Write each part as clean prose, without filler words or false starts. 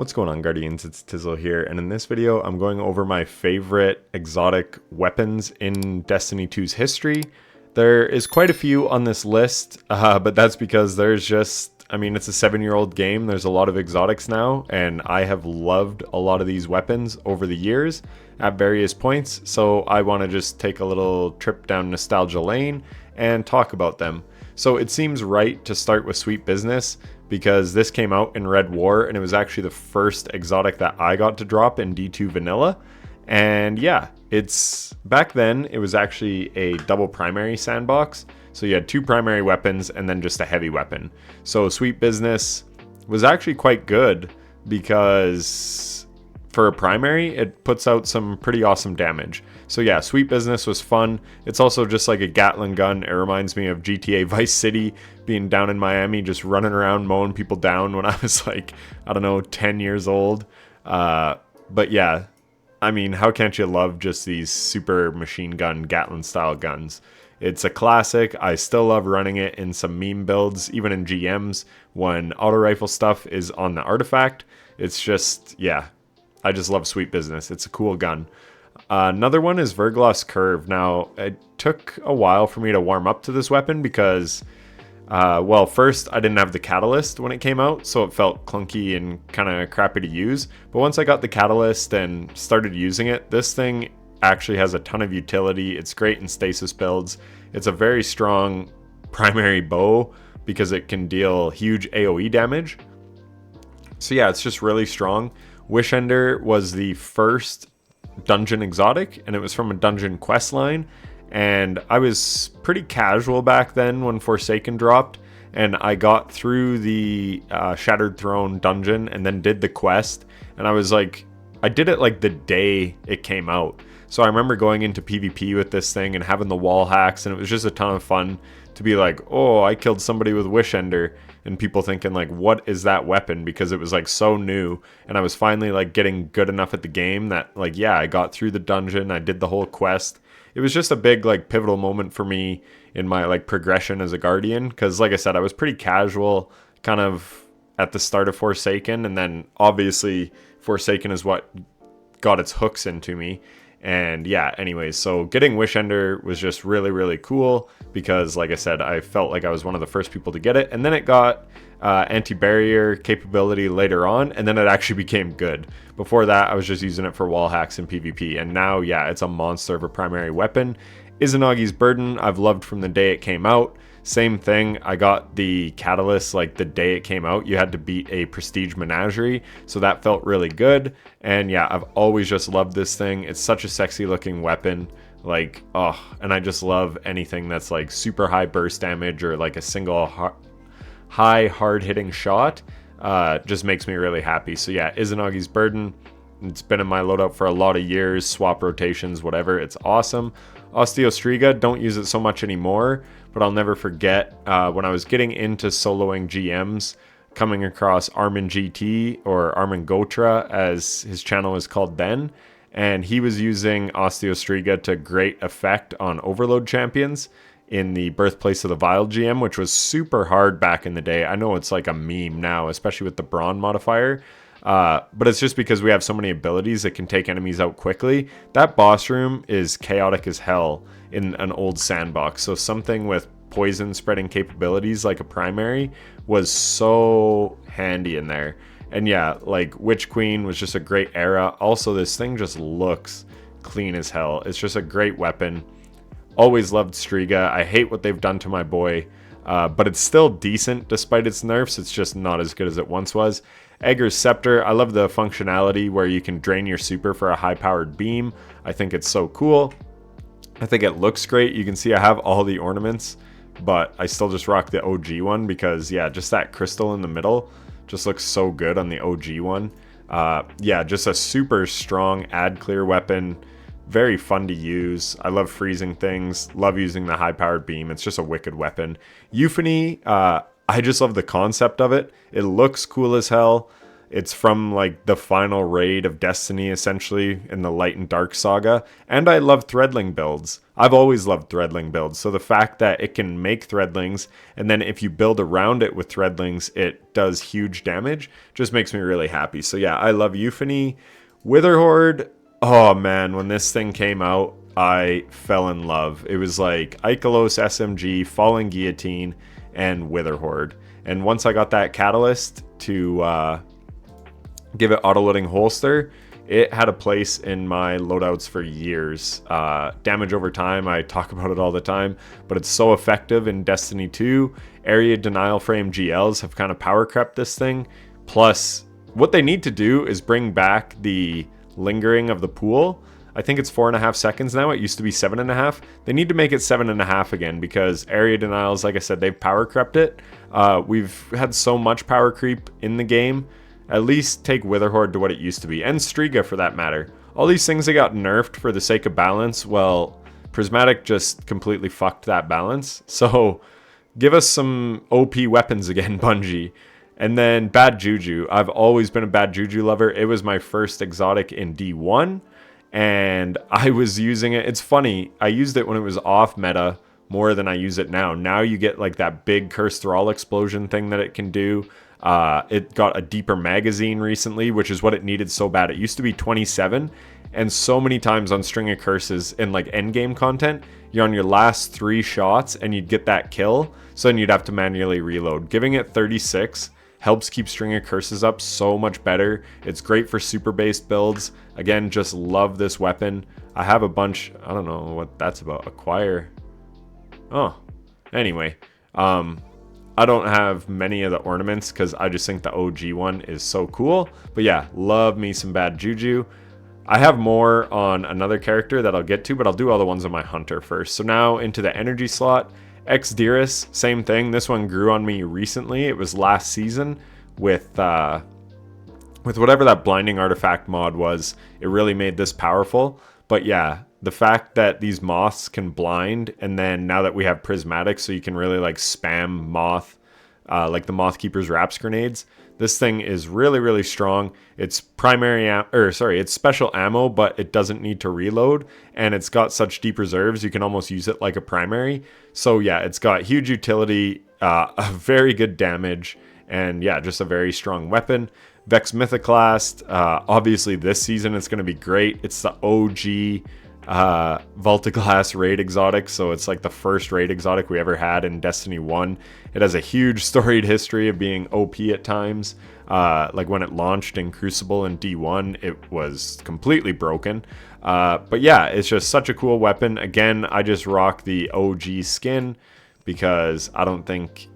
What's going on, Guardians? It's Tizzle here, and in this video I'm going over my favorite exotic weapons in Destiny 2's history. There is quite a few on this list, but that's because there's just, it's a 7-year-old game. There's a lot of exotics now, and I have loved a lot of these weapons over the years at various points, so I want to just take a little trip down nostalgia lane and talk about them. So it seems right to start with Sweet Business, because this came out in Red War, and it was actually the first exotic that I got to drop in D2 Vanilla. And yeah, back then, it was actually a double primary sandbox. So you had 2 primary weapons and then just a heavy weapon. So Sweet Business was actually quite good because for a primary, it puts out some pretty awesome damage. So yeah, Sweet Business was fun. It's also just like a Gatling gun. It reminds me of GTA Vice City, being down in Miami, just running around mowing people down when I was like, 10 years old. But yeah, how can't you love just these super machine gun Gatling style guns? It's a classic. I still love running it in some meme builds, even in GMs when auto rifle stuff is on the artifact. It's just, yeah, I just love Sweet Business. It's a cool gun. Another one is Verglas Curve. Now, it took a while for me to warm up to this weapon because, first, I didn't have the Catalyst when it came out, so it felt clunky and kind of crappy to use. But once I got the Catalyst and started using it, this thing actually has a ton of utility. It's great in stasis builds. It's a very strong primary bow because it can deal huge AoE damage. So yeah, it's just really strong. Wishender was the first dungeon exotic, and it was from a dungeon quest line, and I was pretty casual back then when Forsaken dropped, and I got through the Shattered Throne dungeon and then did the quest, and I did it like the day it came out. So I remember going into PvP with this thing and having the wall hacks, and it was just a ton of fun to be like, oh, I killed somebody with Wishender, and people thinking like, what is that weapon? Because it was like so new, and I was finally like getting good enough at the game that like, yeah, I got through the dungeon, I did the whole quest. It was just a big like pivotal moment for me in my like progression as a Guardian, because like I said, I was pretty casual kind of at the start of Forsaken, and then obviously Forsaken is what got its hooks into me. And yeah, anyways, so getting Wishender was just really, really cool because, like I said, I felt like I was one of the first people to get it. And then it got anti-barrier capability later on, and then it actually became good. Before that, I was just using it for wall hacks and PvP. And now, yeah, it's a monster of a primary weapon. Izanagi's Burden, I've loved from the day it came out. Same thing, I got the Catalyst like the day it came out. You had to beat a Prestige Menagerie, so that felt really good. And yeah, I've always just loved this thing. It's such a sexy looking weapon. Like, and I just love anything that's like super high burst damage or like a single high hard hitting shot. Just makes me really happy. So yeah, Izanagi's Burden. It's been in my loadout for a lot of years, swap rotations, whatever. It's awesome. Osteo Striga, don't use it so much anymore, but I'll never forget when I was getting into soloing GMs, coming across Armin GT, or Armin Gotra as his channel was called then, and he was using Osteo Striga to great effect on Overload champions in the Birthplace of the Vile GM, which was super hard back in the day. I know it's like a meme now, especially with the Brawn modifier. But it's just because we have so many abilities that can take enemies out quickly. That boss room is chaotic as hell in an old sandbox. So something with poison spreading capabilities like a primary was so handy in there. And yeah, like Witch Queen was just a great era. Also, this thing just looks clean as hell. It's just a great weapon. Always loved Striga. I hate what they've done to my boy. But it's still decent despite its nerfs. It's just not as good as it once was. Ager's Scepter, I love the functionality where you can drain your super for a high-powered beam. I think it's so cool. I think it looks great. You can see I have all the ornaments, but I still just rock the OG one because, yeah, just that crystal in the middle just looks so good on the OG one. Yeah, just a super strong ad-clear weapon. Very fun to use. I love freezing things. Love using the high-powered beam. It's just a wicked weapon. Euphony, I just love the concept of it. It looks cool as hell. It's from like the final raid of Destiny, essentially, in the Light and Dark saga. And I love Threadling builds. I've always loved Threadling builds. So the fact that it can make Threadlings, and then if you build around it with Threadlings, it does huge damage, just makes me really happy. So yeah, I love Euphony. Witherhoard, oh man, when this thing came out, I fell in love. It was like Ikelos SMG, Falling Guillotine, and Witherhoard. And once I got that catalyst to give it auto-loading holster, it had a place in my loadouts for years. Damage over time, I talk about it all the time, but it's so effective in Destiny 2. Area Denial Frame GLs have kind of power crept this thing. Plus, what they need to do is bring back the lingering of the pool. I think it's 4.5 seconds now. It used to be 7.5. They need to make it 7.5 again, because area denials, like I said, they've power crept it. We've had so much power creep in the game. At least take Witherhoard to what it used to be, and Striga for that matter. All these things that got nerfed for the sake of balance, well, Prismatic just completely fucked that balance. So give us some OP weapons again, Bungie. And then Bad Juju. I've always been a Bad Juju lover. It was my first exotic in D1, and I was using it. It's funny, I used it when it was off meta more than I use it now. Now you get like that big Cursed Thrall explosion thing that it can do. It got a deeper magazine recently, which is what it needed so bad. It used to be 27, and so many times on String of Curses in like endgame content, you're on your last 3 shots and you'd get that kill, so then you'd have to manually reload. Giving it 36 helps keep String of Curses up so much better. It's great for super based builds. Again, just love this weapon. I have a bunch, I don't know what that's about. Acquire. Oh, anyway, I don't have many of the ornaments because I just think the OG one is so cool. But yeah, love me some Bad Juju. I have more on another character that I'll get to, but I'll do all the ones on my Hunter first. So now into the energy slot. Exdirus, same thing. This one grew on me recently. It was last season with whatever that blinding artifact mod was. It really made this powerful. But yeah, the fact that these moths can blind, and then now that we have prismatic, so you can really like spam moth, like the Moth Keeper's Wraps grenades. This thing is really, really strong. It's it's special ammo, but it doesn't need to reload, and it's got such deep reserves, you can almost use it like a primary. So yeah, it's got huge utility, a very good damage, and yeah, just a very strong weapon. Vex Mythoclast, obviously this season it's going to be great. It's the OG Voltiglass raid exotic, so it's like the first raid exotic we ever had in Destiny 1. It has a huge storied history of being OP at times. Like when it launched in Crucible in D1, it was completely broken. But yeah, it's just such a cool weapon. Again, I just rock the OG skin because I don't think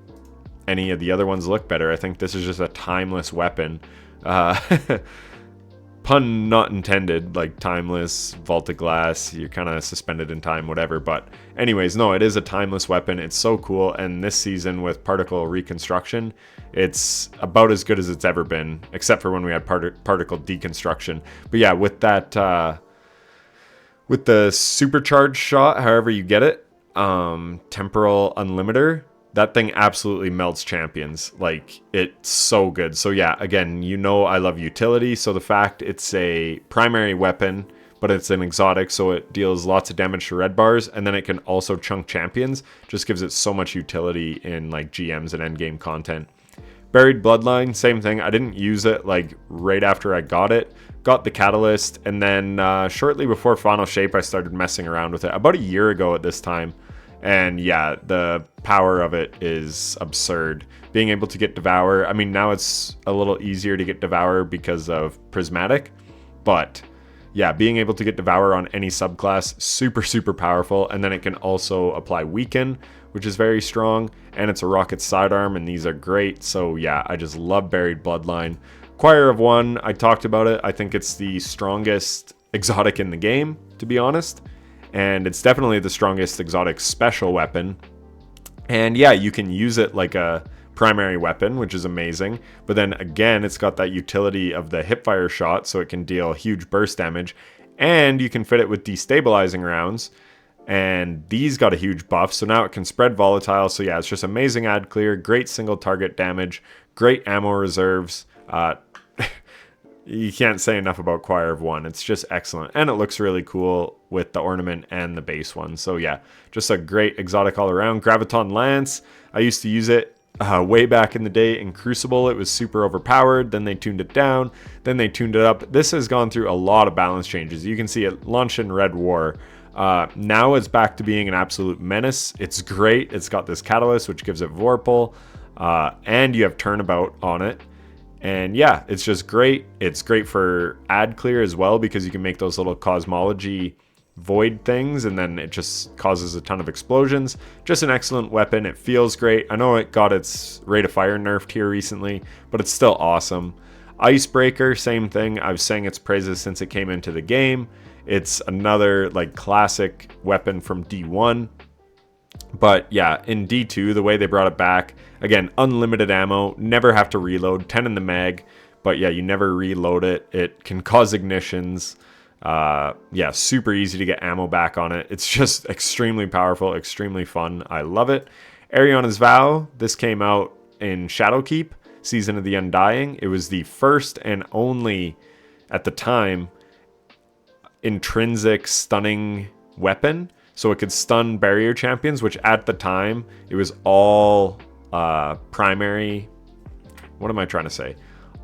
any of the other ones look better. I think this is just a timeless weapon. Pun not intended, like timeless, Voltiglass, you're kind of suspended in time, whatever. But anyways, no, it is a timeless weapon. It's so cool. And this season with particle reconstruction, it's about as good as it's ever been, except for when we had particle deconstruction. But yeah, with that, with the supercharged shot, however you get it, temporal unlimiter, that thing absolutely melts champions. Like, it's so good. So yeah, again, you know I love utility. So the fact it's a primary weapon, but it's an exotic, so it deals lots of damage to red bars, and then it can also chunk champions, just gives it so much utility in like GMs and endgame content. Buried Bloodline, same thing. I didn't use it like right after I got it. Got the catalyst, and then shortly before Final Shape, I started messing around with it. About a year ago at this time. And yeah, the power of it is absurd. Being able to get Devour, I mean, now it's a little easier to get Devour because of Prismatic. But yeah, being able to get Devour on any subclass, super, super powerful. And then it can also apply Weaken, which is very strong. And it's a rocket sidearm, and these are great. So yeah, I just love Buried Bloodline. Choir of One, I talked about it. I think it's the strongest exotic in the game, to be honest. And it's definitely the strongest exotic special weapon. And yeah, you can use it like a primary weapon, which is amazing. But then again, it's got that utility of the hipfire shot, so it can deal huge burst damage. And you can fit it with destabilizing rounds. And these got a huge buff, so now it can spread volatile. So yeah, it's just amazing ad clear, great single target damage, great ammo reserves. you can't say enough about Choir of One. It's just excellent. And it looks really cool with the ornament and the base one. So yeah, just a great exotic all around. Graviton Lance. I used to use it way back in the day in Crucible. It was super overpowered. Then they tuned it down. Then they tuned it up. This has gone through a lot of balance changes. You can see it launched in Red War. Now it's back to being an absolute menace. It's great. It's got this catalyst, which gives it Vorpal. And you have Turnabout on it. And yeah, it's just great. It's great for ad clear as well because you can make those little cosmology void things and then it just causes a ton of explosions. Just an excellent weapon. It feels great. I know it got its rate of fire nerfed here recently, but it's still awesome. Icebreaker, same thing. I've sang its praises since it came into the game. It's another like classic weapon from D1. But yeah, in D2, the way they brought it back, again, unlimited ammo, never have to reload, 10 in the mag, but yeah, you never reload it. It can cause ignitions. Yeah, super easy to get ammo back on it. It's just extremely powerful, extremely fun. I love it. Eriana's Vow, this came out in Shadowkeep, Season of the Undying. It was the first and only, at the time, intrinsic stunning weapon. So it could stun barrier champions, which at the time, it was all primary. What am I trying to say?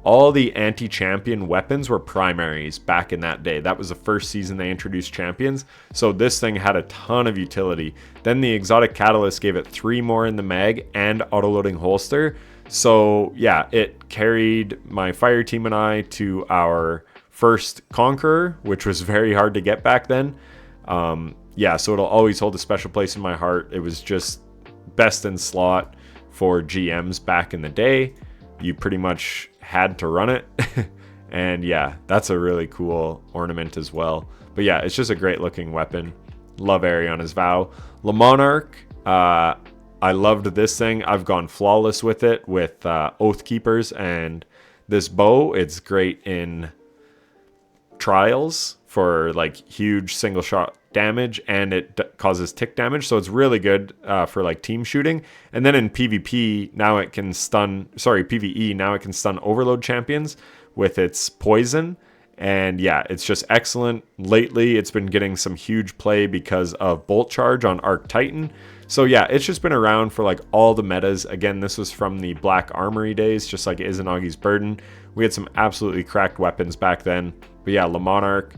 All the anti-champion weapons were primaries back in that day. That was the first season they introduced champions. So this thing had a ton of utility. Then the exotic catalyst gave it 3 more in the mag and auto-loading holster. So yeah, it carried my fire team and I to our first Conqueror, which was very hard to get back then. Yeah, so it'll always hold a special place in my heart. It was just best in slot for GMs back in the day. You pretty much had to run it. And yeah, that's a really cool ornament as well. But yeah, it's just a great looking weapon. Love Eriana's Vow. Monarch, I loved this thing. I've gone flawless with it with Oath Keepers and this bow. It's great in trials for like huge single shot damage, and it causes tick damage, so it's really good for like team shooting. And then in PvP now it can stun, PvE now it can stun overload champions with its poison. And yeah, it's just excellent. Lately it's been getting some huge play because of Bolt Charge on Arc Titan. So yeah, it's just been around for like all the metas. Again, this was from the Black Armory days, just like Izanagi's Burden. We had some absolutely cracked weapons back then. But yeah, Monarch.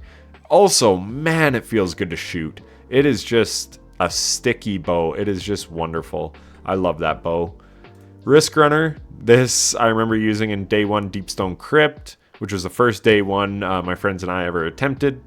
Also, man, it feels good to shoot. It is just a sticky bow. It is just wonderful. I love that bow. Riskrunner. This I remember using in Day 1 Deepstone Crypt, which was the first Day 1 my friends and I ever attempted.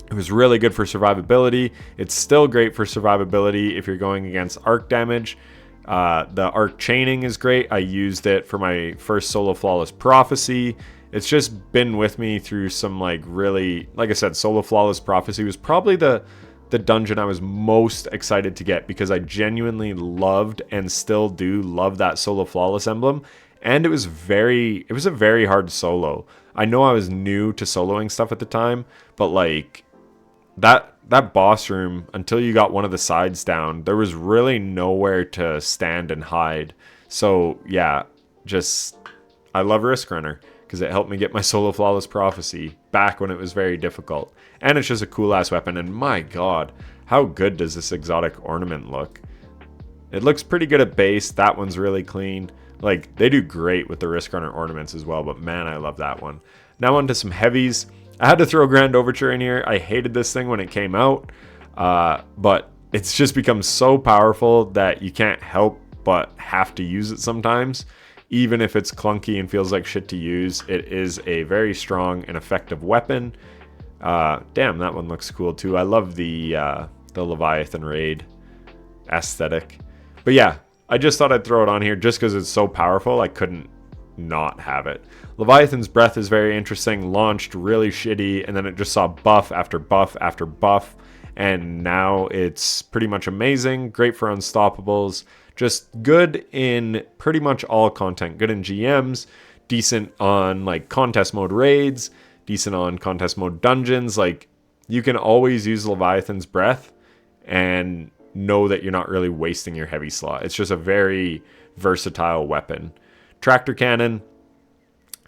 It was really good for survivability. It's still great for survivability if you're going against arc damage. The arc chaining is great. I used it for my first solo Flawless Prophecy. It's just been with me through some like really, like I said, solo Flawless Prophecy was probably the dungeon I was most excited to get because I genuinely loved and still do love that solo Flawless emblem. And it was a very hard solo. I know I was new to soloing stuff at the time, but like that boss room, until you got one of the sides down, there was really nowhere to stand and hide. So yeah, just I love Riskrunner because it helped me get my solo Flawless Prophecy back when it was very difficult. And it's just a cool ass weapon, and my god, how good does this exotic ornament look? It looks pretty good at base. That one's really clean. Like, they do great with the Riskrunner ornaments as well, but man, I love that one. Now on to some heavies. I had to throw Grand Overture in here. I hated this thing when it came out, but it's just become so powerful that you can't help but have to use it sometimes. Even if it's clunky and feels like shit to use, it is a very strong and effective weapon. Damn, that one looks cool too. I love the Leviathan raid aesthetic. But yeah, I just thought I'd throw it on here just because it's so powerful. I couldn't not have it. Leviathan's Breath is very interesting. Launched really shitty, and then it just saw buff after buff after buff. And now it's pretty much amazing. Great for unstoppables. Just good in pretty much all content. Good in GMs, decent on like contest mode raids, decent on contest mode dungeons. Like, you can always use Leviathan's Breath and know that you're not really wasting your heavy slot. It's just a very versatile weapon. Tractor Cannon.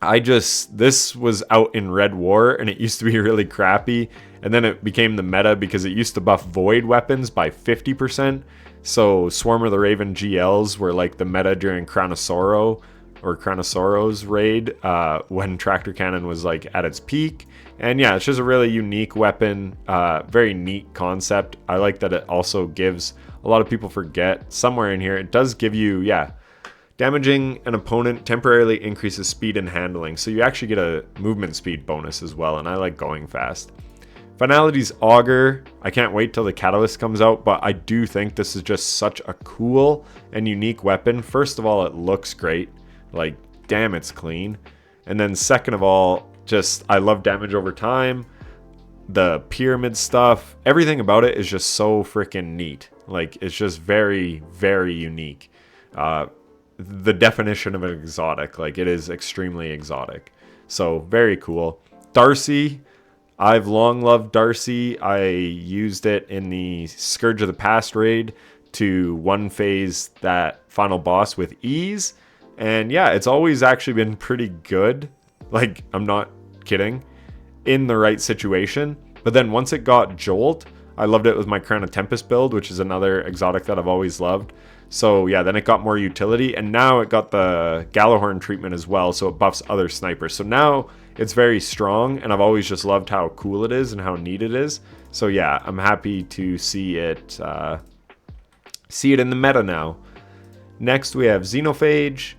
This was out in Red War, and it used to be really crappy, and then it became the meta because it used to buff void weapons by 50%. So Swarm of the Raven GLs were like the meta during Crown of Sorrow, or Crown of Sorrow's raid, when Tractor Cannon was like at its peak. And yeah, it's just a really unique weapon, very neat concept. I like that it also gives, a lot of people forget, somewhere in here, it does give you, yeah, damaging an opponent temporarily increases speed and handling. So you actually get a movement speed bonus as well, and I like going fast. Finality's Ager, I can't wait till the Catalyst comes out, but I do think this is just such a cool and unique weapon. First of all, it looks great. Like, damn, it's clean. And then second of all, just, I love damage over time. The pyramid stuff, everything about it is just so freaking neat. Like, it's just very, very unique. The definition of an exotic, like, it is extremely exotic. So, very cool. Darcy, I've long loved Darcy. I used it in the Scourge of the Past raid to one phase that final boss with ease. And yeah, it's always actually been pretty good. Like, I'm not kidding. In the right situation. But then once it got Jolt, I loved it with my Crown of Tempest build, which is another exotic that I've always loved. So yeah, then it got more utility. And now it got the Gallahorn treatment as well. So it buffs other snipers. So now it's very strong. And I've always just loved how cool it is and how neat it is. So yeah, I'm happy to see it in the meta now. Next we have Xenophage.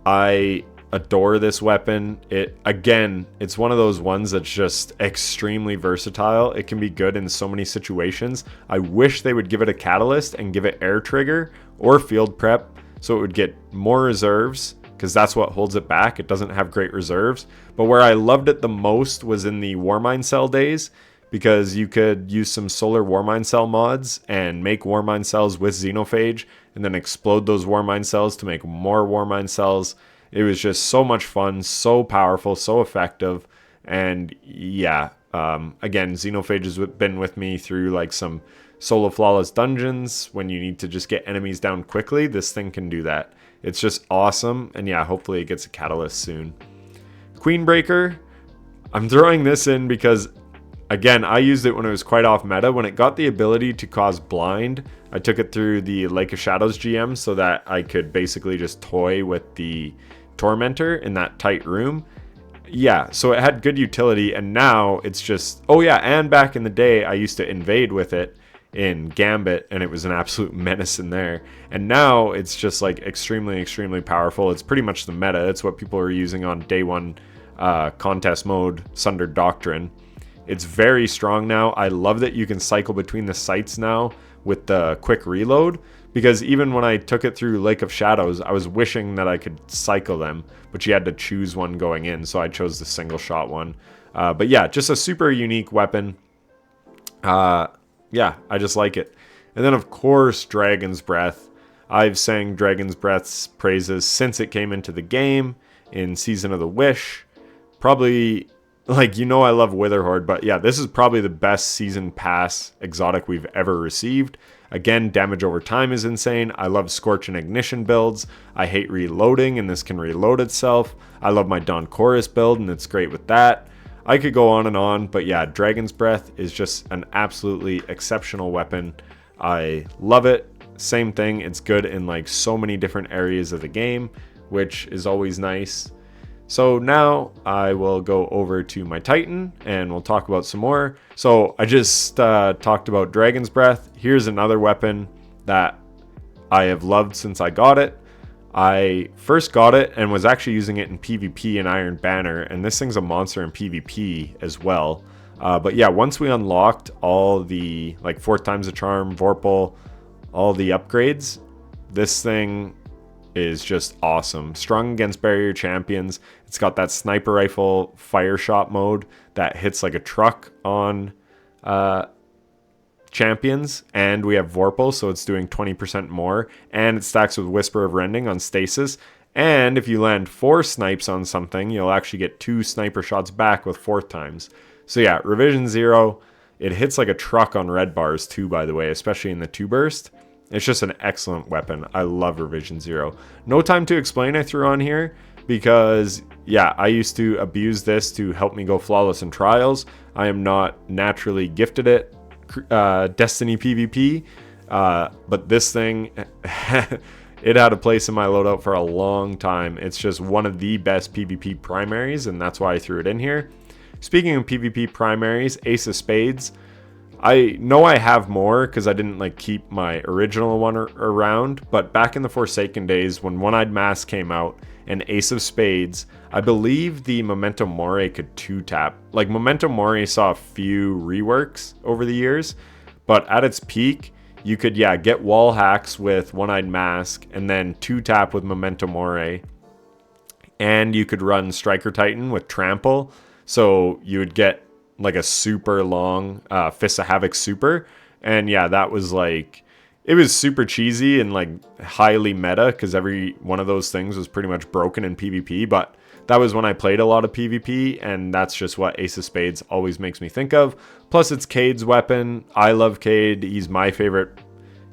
I adore this weapon. It's one of those ones that's just extremely versatile. It can be good in so many situations. I wish they would give it a catalyst and give it air trigger or field prep so it would get more reserves, because that's what holds it back. It doesn't have great reserves. But where I loved it the most was in the Warmind Cell days, because you could use some solar Warmind Cell mods and make Warmind Cells with Xenophage and then explode those Warmind Cells to make more Warmind Cells. It was just so much fun, so powerful, so effective. And yeah, again, Xenophage has been with me through like some solo flawless dungeons when you need to just get enemies down quickly. This thing can do that. It's just awesome. And yeah, hopefully it gets a catalyst soon. Queenbreaker, I'm throwing this in because, again, I used it when it was quite off meta. When it got the ability to cause blind, I took it through the Lake of Shadows GM so that I could basically just toy with the Tormentor in that tight room. Yeah, so it had good utility, and now it's just... Oh yeah, and back in the day, I used to invade with it in Gambit, and it was an absolute menace in there. And now it's just like extremely, extremely powerful. It's pretty much the meta. It's what people are using on day one contest mode, Sundered Doctrine. It's very strong now. I love that you can cycle between the sites now with the quick reload, because even when I took it through Lake of Shadows, I was wishing that I could cycle them, but you had to choose one going in, so I chose the single shot one. But yeah, just a super unique weapon. Yeah, I just like it. And then of course, Dragon's Breath. I've sang Dragon's Breath's praises since it came into the game in Season of the Wish. Probably... Like, you know, I love Witherhoard, but yeah, this is probably the best season pass exotic we've ever received. Again, damage over time is insane. I love Scorch and Ignition builds. I hate reloading, and this can reload itself. I love my Dawn Chorus build, and it's great with that. I could go on, but yeah, Dragon's Breath is just an absolutely exceptional weapon. I love it. Same thing, it's good in like so many different areas of the game, which is always nice. So now I will go over to my Titan and we'll talk about some more. So I just talked about Dragon's Breath. Here's another weapon that I have loved since I got it. I first got it and was actually using it in PvP in Iron Banner, and this thing's a monster in PvP as well. But yeah, once we unlocked all the, like, 4 times the charm, Vorpal, all the upgrades, this thing is just awesome. Strong against barrier champions. It's got that sniper rifle fire shot mode that hits like a truck on champions, and we have Vorpal, so it's doing 20% more, and it stacks with Whisper of Rending on stasis. And if you land 4 snipes on something, you'll actually get 2 sniper shots back with 4th times. So yeah, Revision 0, it hits like a truck on red bars too, by the way, especially in the 2 burst. It's just an excellent weapon. I love Revision 0. No Time to Explain I threw on here because yeah, I used to abuse this to help me go flawless in trials. I am not naturally gifted at Destiny PvP, but this thing, it had a place in my loadout for a long time. It's just one of the best PvP primaries, and that's why I threw it in here. Speaking of PvP primaries, Ace of Spades. I know I have more because I didn't like keep my original one around, but back in the Forsaken days when One-Eyed Mask came out and Ace of Spades, I believe the Memento Mori could 2-tap. Like, Memento Mori saw a few reworks over the years, but at its peak, you could, yeah, get wall hacks with One-Eyed Mask and then 2-tap with Memento Mori. And you could run Striker Titan with Trample, so you would get like a super long Fist of Havoc super. And yeah, that was like, it was super cheesy and like highly meta because every one of those things was pretty much broken in PvP, but that was when I played a lot of PvP, and that's just what Ace of Spades always makes me think of. Plus it's Cade's weapon. I love Cade. He's my favorite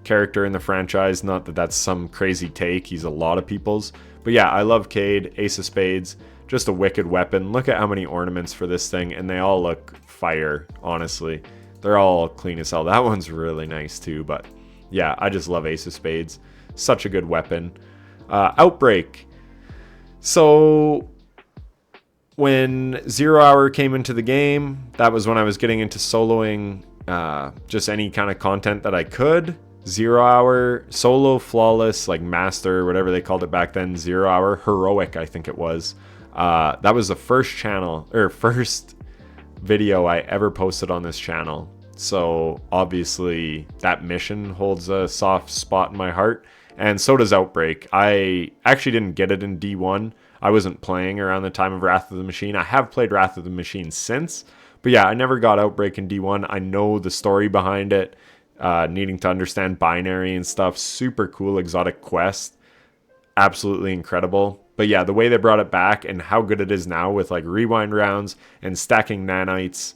character in the franchise. Not that that's some crazy take, he's a lot of people's, but yeah, I love Cade. Ace of Spades, just a wicked weapon. Look at how many ornaments for this thing, and they all look fire, honestly. They're all clean as hell. That one's really nice too, but yeah, I just love Ace of Spades. Such a good weapon. Outbreak. So when 0 Hour came into the game, that was when I was getting into soloing just any kind of content that I could. 0 Hour, solo, flawless, like master, whatever they called it back then. 0 Hour, heroic, I think it was. That was the first video I ever posted on this channel. So obviously that mission holds a soft spot in my heart, and so does Outbreak. I actually didn't get it in D1. I wasn't playing around the time of Wrath of the Machine. I have played Wrath of the Machine since, but yeah, I never got Outbreak in D1. I know the story behind it, needing to understand binary and stuff. Super cool exotic quest. Absolutely incredible. But yeah, the way they brought it back and how good it is now with like rewind rounds and stacking nanites.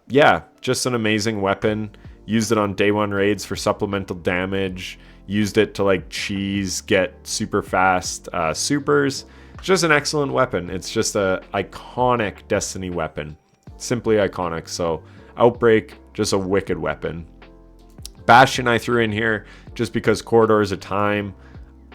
Yeah, just an amazing weapon. Used it on day one raids for supplemental damage. Used it to like cheese, get super fast supers. Just an excellent weapon. It's just a iconic Destiny weapon. Simply iconic. So Outbreak, just a wicked weapon. Bastion I threw in here just because Corridors of Time.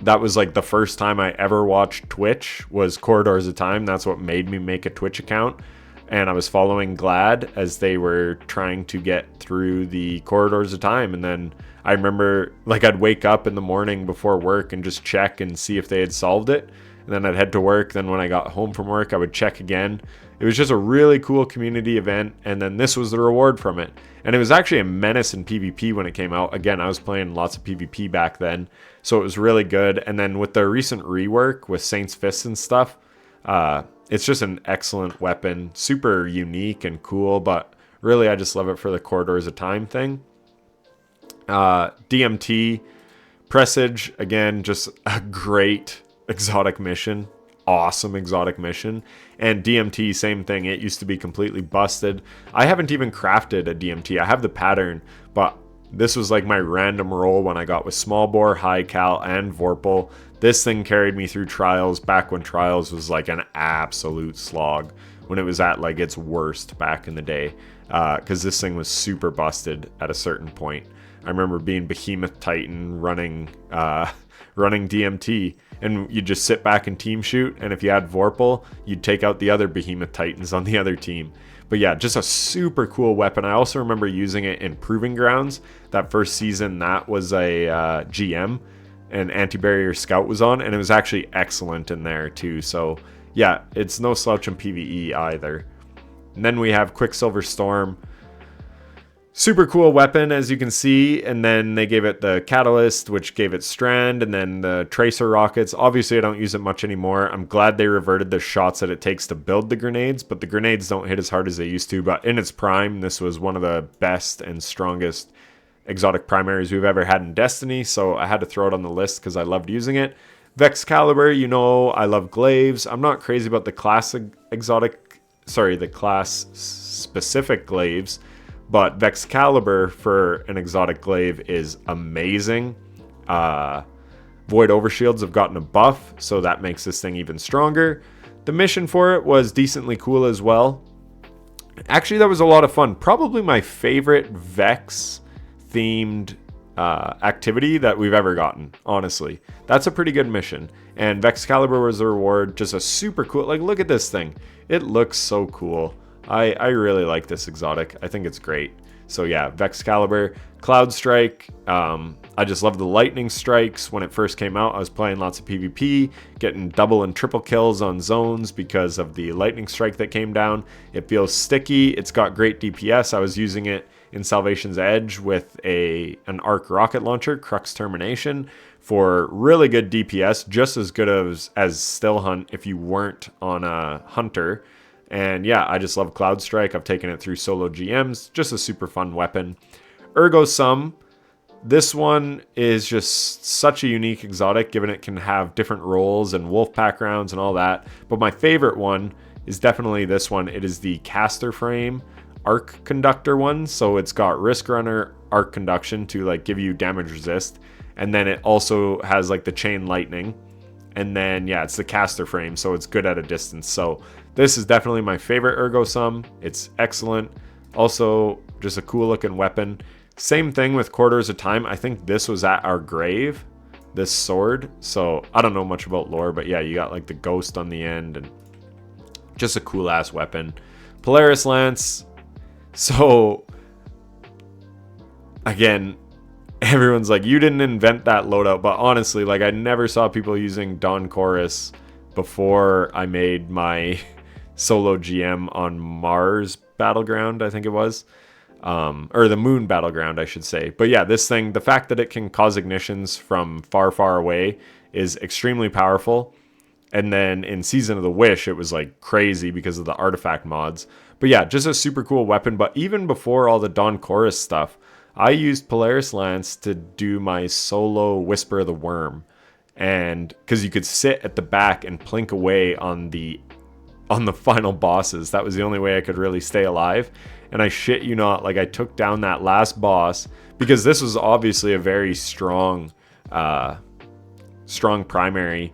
That was like the first time I ever watched Twitch was Corridors of Time. That's what made me make a Twitch account. And I was following Glad as they were trying to get through the Corridors of Time. And then I remember like I'd wake up in the morning before work and just check and see if they had solved it. And then I'd head to work. Then when I got home from work, I would check again. It was just a really cool community event. And then this was the reward from it. And it was actually a menace in PvP when it came out. Again, I was playing lots of PvP back then, so it was really good. And then with the recent rework with Saint's Fists and stuff, it's just an excellent weapon. Super unique and cool, but really I just love it for the Corridors of Time thing. DMT, Presage, again, just a great exotic mission. Awesome exotic mission. And DMT, same thing. It used to be completely busted. I haven't even crafted a DMT. I have the pattern, but this was like my random roll when I got with Small Bore, High Cal, and Vorpal. This thing carried me through Trials back when Trials was like an absolute slog, when it was at like its worst back in the day, because this thing was super busted at a certain point. I remember being Behemoth Titan running DMT, and you'd just sit back and team shoot, and if you had Vorpal, you'd take out the other Behemoth Titans on the other team. But yeah, just a super cool weapon. I also remember using it in Proving Grounds. That first season, that was a GM, and Anti-Barrier Scout was on, and it was actually excellent in there too. So yeah, it's no slouch in PvE either. And then we have Quicksilver Storm. Super cool weapon, as you can see, and then they gave it the Catalyst, which gave it Strand, and then the Tracer Rockets. Obviously, I don't use it much anymore. I'm glad they reverted the shots that it takes to build the grenades, but the grenades don't hit as hard as they used to. But in its prime, this was one of the best and strongest exotic primaries we've ever had in Destiny, so I had to throw it on the list because I loved using it. Vex Caliber, you know, I love glaives. I'm not crazy about the class specific glaives, but Vex Caliber for an exotic glaive is amazing. Void Overshields have gotten a buff, so that makes this thing even stronger. The mission for it was decently cool as well. Actually, that was a lot of fun. Probably my favorite Vex themed activity that we've ever gotten, honestly. That's a pretty good mission. And Vex Caliber was the reward. Just a super cool, like, look at this thing. It looks so cool. I really like this exotic. I think it's great. So yeah, Vex Caliber, Cloudstrike. I just love the lightning strikes. When it first came out, I was playing lots of PvP, getting double and triple kills on zones because of the lightning strike that came down. It feels sticky. It's got great DPS. I was using it in Salvation's Edge with an arc rocket launcher, Crux Termination, for really good DPS, just as good as Still Hunt if you weren't on a Hunter. And yeah, I just love Cloudstrike. I've taken it through solo GMs, just a super fun weapon. Ergo Sum. This one is just such a unique exotic, given it can have different roles and wolf pack rounds and all that. But my favorite one is definitely this one. It is the caster frame arc conductor one. So it's got Riskrunner arc conduction to like give you damage resist. And then it also has like the chain lightning. And then yeah, it's the caster frame, so it's good at a distance. So this is definitely my favorite Ergo Sum. It's excellent. Also just a cool looking weapon. Same thing with Quarters of Time. I think this was at our grave, this sword. So I don't know much about lore, but yeah, you got like the ghost on the end and just a cool ass weapon. Polaris Lance. So again, everyone's like, you didn't invent that loadout, but honestly, like I never saw people using Dawn Chorus before I made my solo GM on Mars Battleground, I think it was. Or the Moon Battleground, I should say. But yeah, this thing, the fact that it can cause ignitions from far, far away is extremely powerful. And then in Season of the Wish, it was like crazy because of the artifact mods. But yeah, just a super cool weapon. But even before all the Dawn Chorus stuff, I used Polaris Lance to do my solo Whisper of the Worm. And because you could sit at the back and plink away on the final bosses. That was the only way I could really stay alive. And I shit you not, like I took down that last boss because this was obviously a very strong primary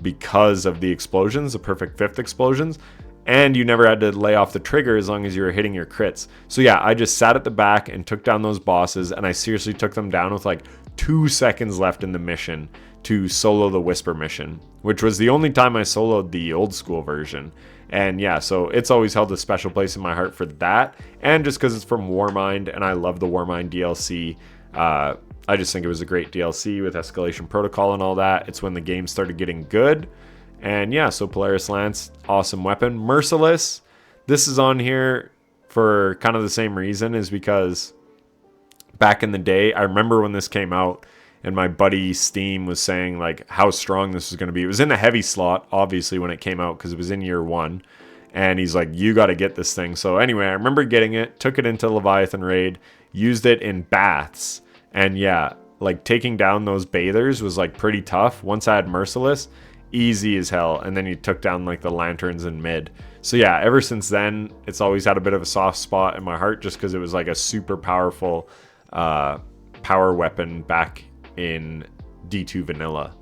because of the explosions, the perfect fifth explosions. And you never had to lay off the trigger as long as you were hitting your crits. So yeah, I just sat at the back and took down those bosses, and I seriously took them down with like 2 seconds left in the mission to solo the Whisper mission, which was the only time I soloed the old school version. And yeah, so it's always held a special place in my heart for that, and just because it's from Warmind, and I love the Warmind DLC. I just think it was a great DLC with Escalation Protocol and all that. It's when the game started getting good. And yeah, so Polaris Lance, awesome weapon. Merciless, this is on here for kind of the same reason, is because back in the day, I remember when this came out and my buddy Steam was saying like how strong this was going to be. It was in the heavy slot, obviously, when it came out because it was in year 1. And he's like, you got to get this thing. So anyway, I remember getting it, took it into Leviathan raid, used it in baths. And yeah, like taking down those bathers was like pretty tough. Once I had Merciless, easy as hell. And then you took down like the lanterns in mid. So yeah, ever since then, it's always had a bit of a soft spot in my heart just because it was like a super powerful power weapon back in D2 vanilla.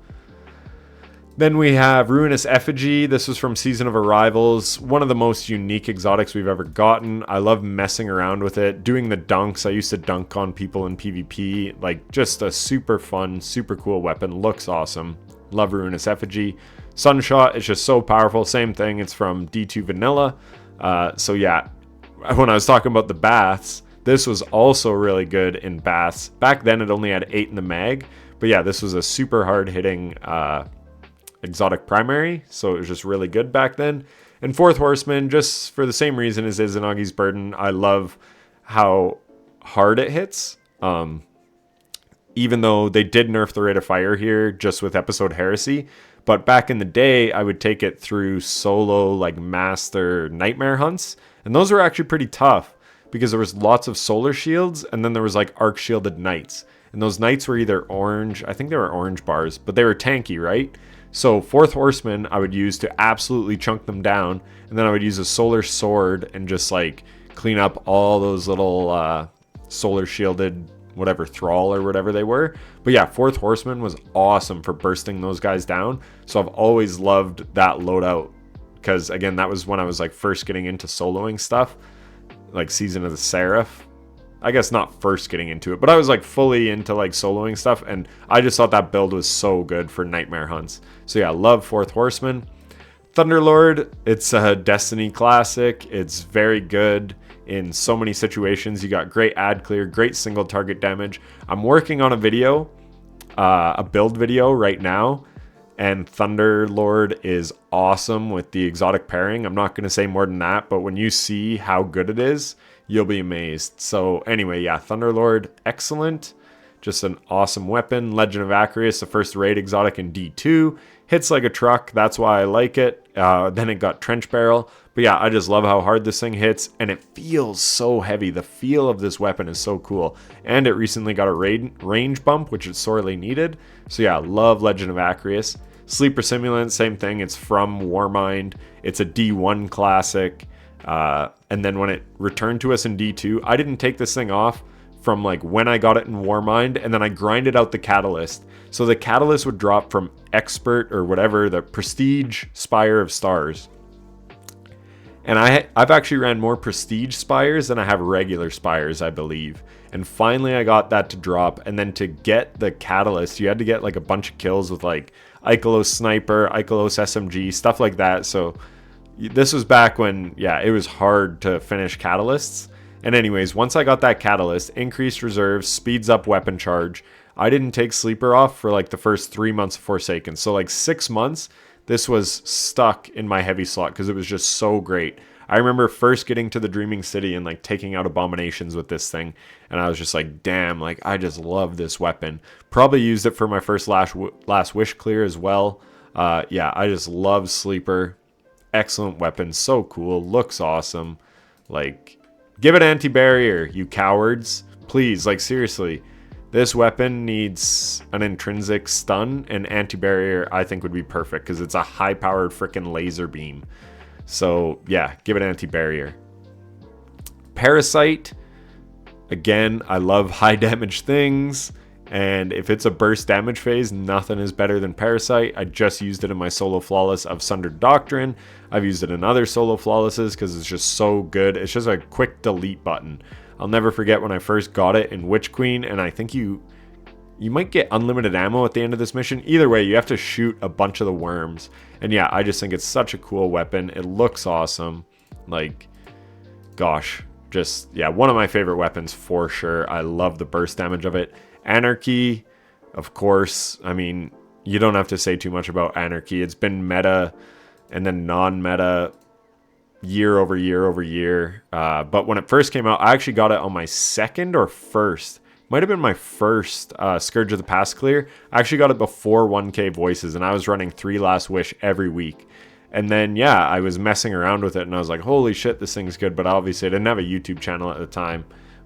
Then we have Ruinous Effigy. This was from Season of Arrivals. One of the most unique exotics we've ever gotten. I love messing around with it, doing the dunks. I used to dunk on people in PvP. Like just a super fun, super cool weapon. Looks awesome. Love Ruinous Effigy. Sunshot is just so powerful. Same thing. It's from D2 vanilla. So yeah, when I was talking about the baths, this was also really good in baths. Back then it only had 8 in the mag. But yeah, this was a super hard hitting exotic primary, so it was just really good back then. And fourth Horseman, just for the same reason as Izanagi's Burden, I love how hard it hits. Even though they did nerf the rate of fire here just with episode Heresy, but back in the day I would take it through solo like master nightmare hunts, and those were actually pretty tough because there was lots of solar shields, and then there was like arc shielded knights, and those knights were either orange, I think they were orange bars, but they were tanky, right? So fourth Horseman I would use to absolutely chunk them down, and then I would use a solar sword and just like clean up all those little solar shielded whatever Thrall or whatever they were. But yeah, 4th Horseman was awesome for bursting those guys down. So I've always loved that loadout, because again, that was when I was like first getting into soloing stuff, like Season of the Seraph. I guess not first getting into it, but I was like fully into like soloing stuff, and I just thought that build was so good for nightmare hunts. So yeah, love 4th Horseman. Thunderlord, it's a Destiny classic. It's very good in so many situations. You got great ad clear, great single target damage. I'm working on a video, a build video right now, and Thunderlord is awesome with the exotic pairing. I'm not going to say more than that, but when you see how good it is, you'll be amazed. So anyway, yeah, Thunderlord, excellent. Just an awesome weapon. Legend of Acrius, the first raid exotic in D2. Hits like a truck, that's why I like it. Then it got Trench Barrel. But yeah, I just love how hard this thing hits, and it feels so heavy. The feel of this weapon is so cool. And it recently got a range bump, which is sorely needed. So yeah, love Legend of Acrius. Sleeper Simulant, same thing. It's from Warmind. It's a D1 classic. And then when it returned to us in D2, I didn't take this thing off from like when I got it in Warmind, and then I grinded out the catalyst. So the catalyst would drop from Expert or whatever, the Prestige Spire of Stars. And I've actually ran more Prestige Spires than I have regular Spires, I believe. And finally I got that to drop, and then to get the catalyst, you had to get like a bunch of kills with like Ikelos Sniper, Ikelos SMG, stuff like that. So this was back when, yeah, it was hard to finish catalysts. And anyways, once I got that catalyst, increased reserves, speeds up weapon charge. I didn't take Sleeper off for like the first 3 months of Forsaken. So like 6 months, this was stuck in my heavy slot because it was just so great. I remember first getting to the Dreaming City and like taking out abominations with this thing. And I was just like, damn, like I just love this weapon. Probably used it for my first last wish clear as well. Yeah, I just love Sleeper. Excellent weapon. So cool. Looks awesome. Like, give it anti-barrier, you cowards. Please, like seriously. This weapon needs an intrinsic stun, and anti-barrier I think would be perfect because it's a high-powered freaking laser beam. So yeah, give it anti-barrier. Parasite, again, I love high damage things, and if it's a burst damage phase, nothing is better than Parasite. I just used it in my solo flawless of Sundered Doctrine. I've used it in other solo flawlesses because it's just so good. It's just a quick delete button. I'll never forget when I first got it in Witch Queen, and I think you might get unlimited ammo at the end of this mission. Either way, you have to shoot a bunch of the worms. And yeah, I just think it's such a cool weapon. It looks awesome. Like, gosh, just, yeah, one of my favorite weapons for sure. I love the burst damage of it. Anarchy, of course. I mean, you don't have to say too much about Anarchy. It's been meta and then non-meta year over year over year. But when it first came out, I actually got it on my second or first. Might have been my first Scourge of the Past clear. I actually got it before 1K Voices, and I was running 3 Last Wish every week. And then, yeah, I was messing around with it, and I was like, holy shit, this thing's good. But obviously, I didn't have a YouTube channel at the time.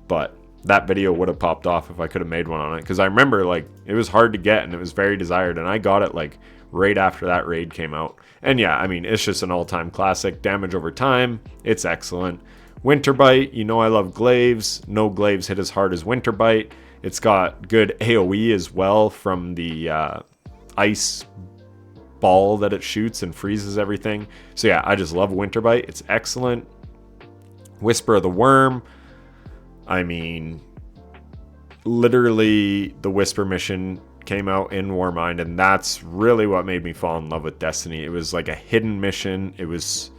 But that video would have popped off if I could have made one on it. Because I remember, like, it was hard to get, and it was very desired. And I got it, like, right after that raid came out. And yeah, I mean, it's just an all-time classic. Damage over time, it's excellent. Winterbite, you know I love glaives. No glaives hit as hard as Winterbite. It's got good AoE as well from the ice ball that it shoots and freezes everything. So yeah, I just love Winterbite. It's excellent. Whisper of the Worm. I mean, literally the Whisper mission came out in Warmind, and that's really what made me fall in love with Destiny. It was like a hidden mission. It was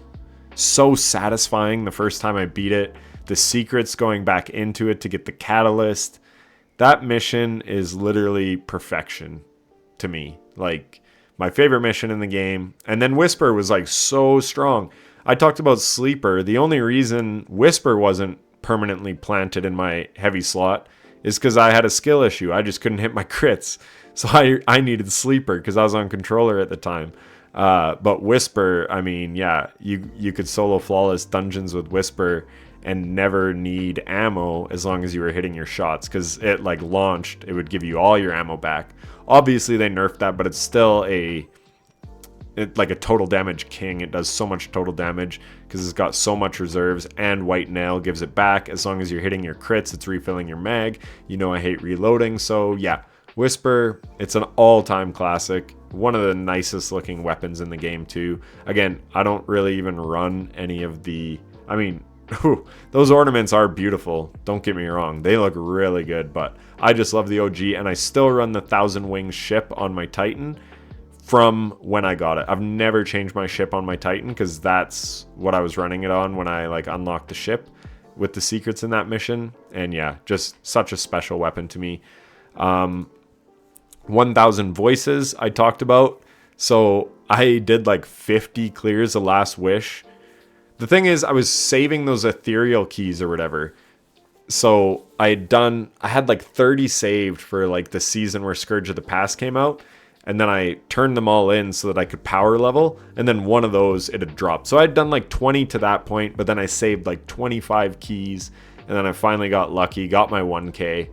so satisfying the first time I beat it. The secrets going back into it to get the catalyst. That mission is literally perfection to me. Like, my favorite mission in the game. And then Whisper was like so strong. I talked about Sleeper. The only reason Whisper wasn't permanently planted in my heavy slot is because I had a skill issue. I just couldn't hit my crits. So I needed Sleeper because I was on controller at the time. But Whisper, I mean, yeah, you could solo flawless dungeons with Whisper and never need ammo as long as you were hitting your shots, because it like launched, it would give you all your ammo back. Obviously they nerfed that, but it's still a like a total damage king. It does so much total damage because it's got so much reserves, and White Nail gives it back. As long as you're hitting your crits, it's refilling your mag. You know I hate reloading, so yeah. Whisper, it's an all-time classic. One of the nicest looking weapons in the game too. Again, I don't really even run any of the... I mean, those ornaments are beautiful. Don't get me wrong. They look really good, but I just love the OG, and I still run the 1,000 Wings ship on my Titan from when I got it. I've never changed my ship on my Titan because that's what I was running it on when I like unlocked the ship with the secrets in that mission. And yeah, just such a special weapon to me. 1,000 voices I talked about. So I did like 50 clears the last wish. The thing is, I was saving those ethereal keys or whatever. So I had like 30 saved for like the season where Scourge of the Past came out. And then I turned them all in so that I could power level. And then one of those, it had dropped. So I'd done like 20 to that point, but then I saved like 25 keys. And then I finally got lucky, got my 1K.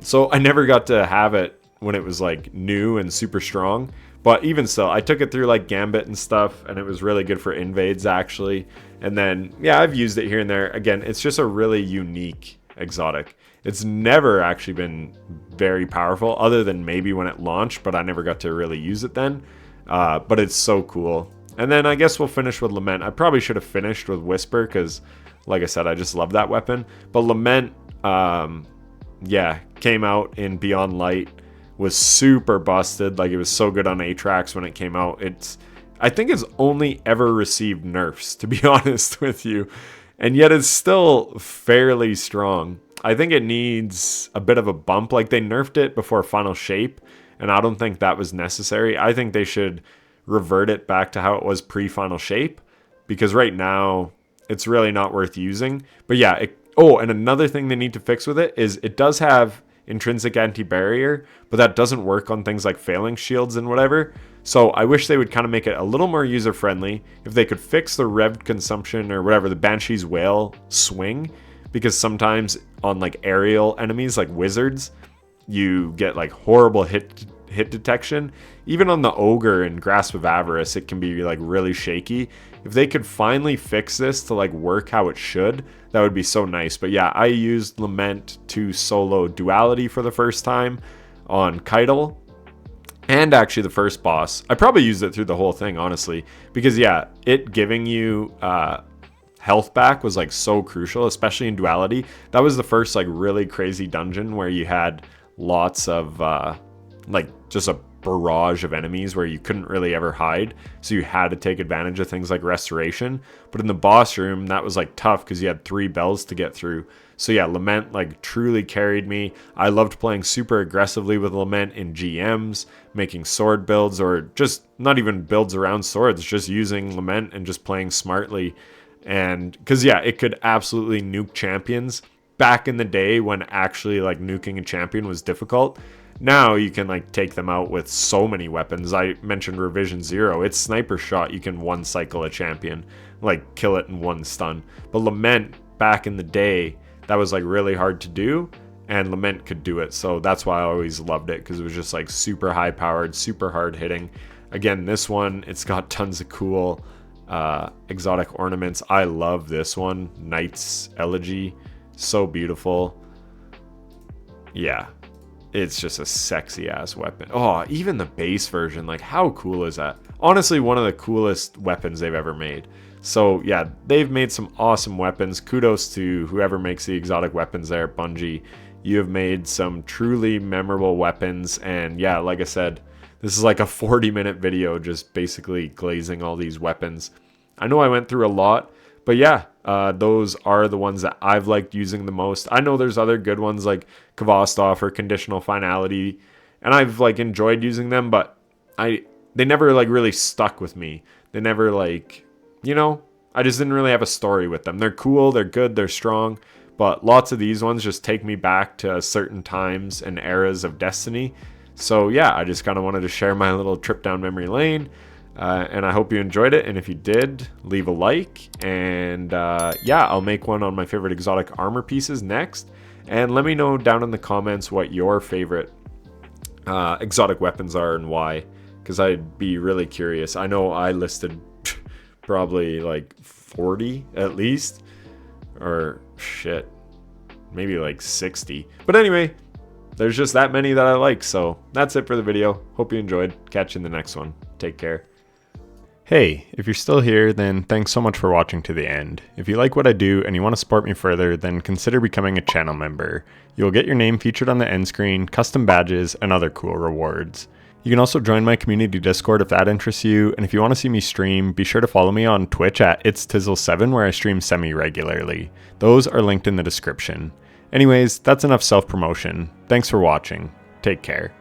So I never got to have it when it was like new and super strong, but even still I took it through like Gambit and stuff, and it was really good for invades actually. And then yeah, I've used it here and there. Again, it's just a really unique exotic. It's never actually been very powerful other than maybe when it launched, but I never got to really use it then. But it's so cool. And then I guess we'll finish with Lament. I probably should have finished with Whisper because like I said, I just love that weapon. But Lament yeah, came out in Beyond Light, was super busted. Like, it was so good on Atrax when it came out. I think it's only ever received nerfs, to be honest with you, and yet it's still fairly strong. I think it needs a bit of a bump. Like, they nerfed it before Final Shape, and I don't think that was necessary. I think they should revert it back to how it was pre-Final Shape, because right now it's really not worth using. But yeah, and another thing they need to fix with it is it does have intrinsic anti-barrier, but that doesn't work on things like Phalanx shields and whatever. So I wish they would kind of make it a little more user-friendly. If they could fix the revved consumption or whatever, the Banshee's Wail swing, because sometimes on like aerial enemies like wizards, you get like horrible hit detection. Even on the Ogre and Grasp of Avarice, it can be like really shaky. If they could finally fix this to like work how it should, that would be so nice. But yeah, I used Lament to solo Duality for the first time on Keitel, and actually the first boss. I probably used it through the whole thing, honestly, because yeah, it giving you health back was like so crucial, especially in Duality. That was the first like really crazy dungeon where you had lots of like just a barrage of enemies where you couldn't really ever hide, so you had to take advantage of things like restoration. But in the boss room, that was like tough because you had 3 bells to get through. So yeah, Lament like truly carried me. I loved playing super aggressively with Lament in GMs, making sword builds, or just not even builds around swords, just using Lament and just playing smartly. And because yeah, it could absolutely nuke champions back in the day when actually like nuking a champion was difficult. Now you can like take them out with so many weapons. I mentioned Revision 0. It's sniper shot. You can one cycle a champion, like kill it in one stun. But Lament back in the day, that was like really hard to do, and Lament could do it. So that's why I always loved it, because it was just like super high powered, super hard hitting. Again, this one, it's got tons of cool exotic ornaments. I love this one, Knight's Elegy. So beautiful. Yeah. It's just a sexy ass weapon. Oh, even the base version, like how cool is that? Honestly, one of the coolest weapons they've ever made. So yeah, they've made some awesome weapons. Kudos to whoever makes the exotic weapons there at Bungie. You have made some truly memorable weapons. And yeah, like I said, this is like a 40-minute video just basically glazing all these weapons. I know I went through a lot, but yeah, those are the ones that I've liked using the most. I know there's other good ones like Kvostov or Conditional Finality, and I've like enjoyed using them, but they never like really stuck with me. They never like, you know, I just didn't really have a story with them. They're cool, they're good, they're strong, but lots of these ones just take me back to certain times and eras of Destiny. So yeah, I just kind of wanted to share my little trip down memory lane. And I hope you enjoyed it, and if you did, leave a like, and yeah, I'll make one on my favorite exotic armor pieces next, and let me know down in the comments what your favorite exotic weapons are and why, because I'd be really curious. I know I listed probably like 40 at least, or shit, maybe like 60. But anyway, there's just that many that I like. So that's it for the video. Hope you enjoyed. Catch you in the next one. Take care. Hey, if you're still here, then thanks so much for watching to the end. If you like what I do and you want to support me further, then consider becoming a channel member. You'll get your name featured on the end screen, custom badges, and other cool rewards. You can also join my community Discord if that interests you, and if you want to see me stream, be sure to follow me on Twitch at itstizzle7 where I stream semi-regularly. Those are linked in the description. Anyways, that's enough self-promotion. Thanks for watching. Take care.